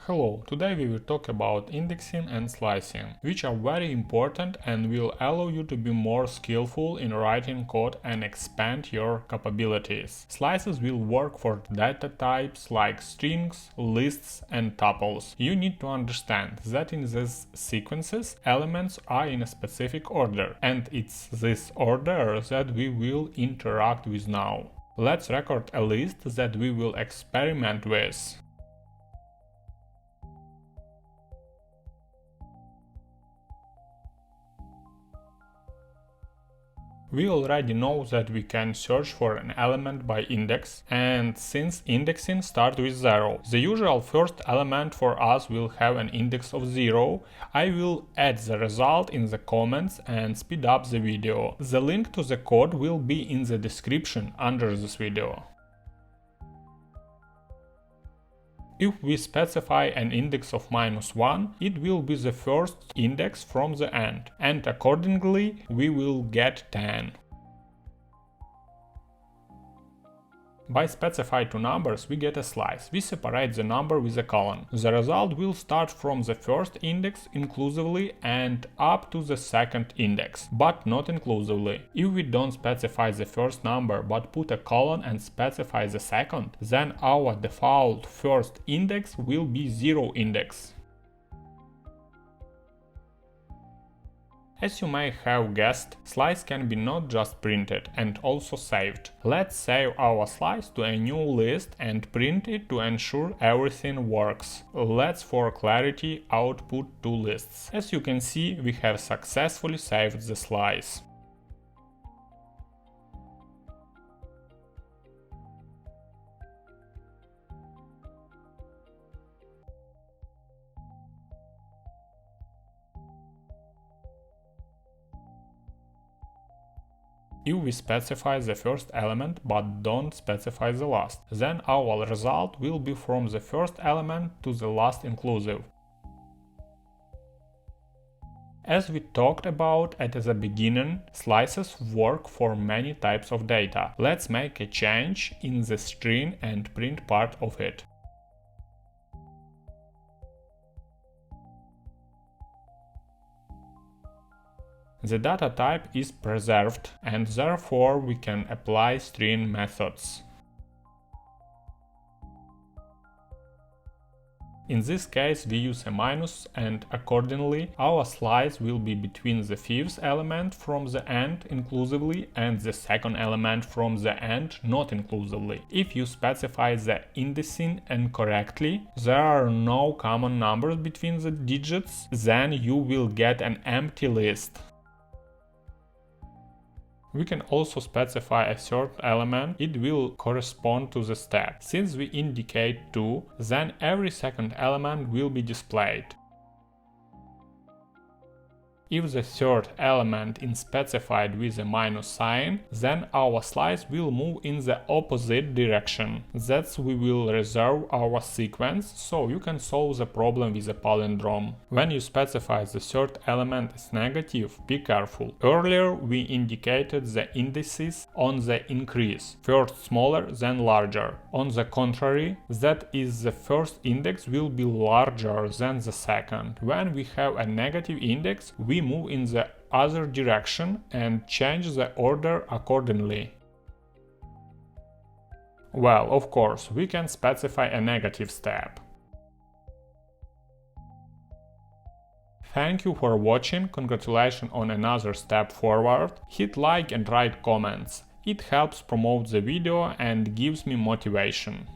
Hello, today we will talk about indexing and slicing, which are very important and will allow you to be more skillful in writing code and expand your capabilities. Slices will work for data types like strings, lists and tuples. You need to understand that in these sequences elements are in a specific order, and it's this order that we will interact with now. Let's record a list that we will experiment with. We already know that we can search for an element by index, and since indexing starts with 0, the usual first element for us will have an index of 0. I will add the result in the comments and speed up the video. The link to the code will be in the description under this video. If we specify an index of -1, it will be the first index from the end, and accordingly we will get 10. By specify two numbers, we get a slice. We separate the number with a colon. The result will start from the first index inclusively and up to the second index, but not inclusively. If we don't specify the first number but put a colon and specify the second, then our default first index will be 0 index. As you may have guessed, slice can be not just printed and also saved. Let's save our slice to a new list and print it to ensure everything works. Let's for clarity output two lists. As you can see, we have successfully saved the slice. If we specify the first element but don't specify the last, then our result will be from the first element to the last inclusive. As we talked about at the beginning, slices work for many types of data. Let's make a change in the string and print part of it. The data type is preserved, and therefore we can apply string methods. In this case we use a minus, and accordingly our slice will be between the fifth element from the end inclusively and the second element from the end not inclusively. If you specify the indexing incorrectly, there are no common numbers between the digits, then you will get an empty list. We can also specify a third element. It will correspond to the step. Since we indicate 2, then every second element will be displayed. If the third element is specified with a minus sign, then our slice will move in the opposite direction. That's we will reserve our sequence, so you can solve the problem with a palindrome. When you specify the third element as negative, be careful. Earlier we indicated the indices on the increase, first smaller then larger. On the contrary, that is the first index will be larger than the second. When we have a negative index, we move in the other direction and change the order accordingly. Well, of course, we can specify a negative step. Thank you for watching, congratulations on another step forward. Hit like and write comments. It helps promote the video and gives me motivation.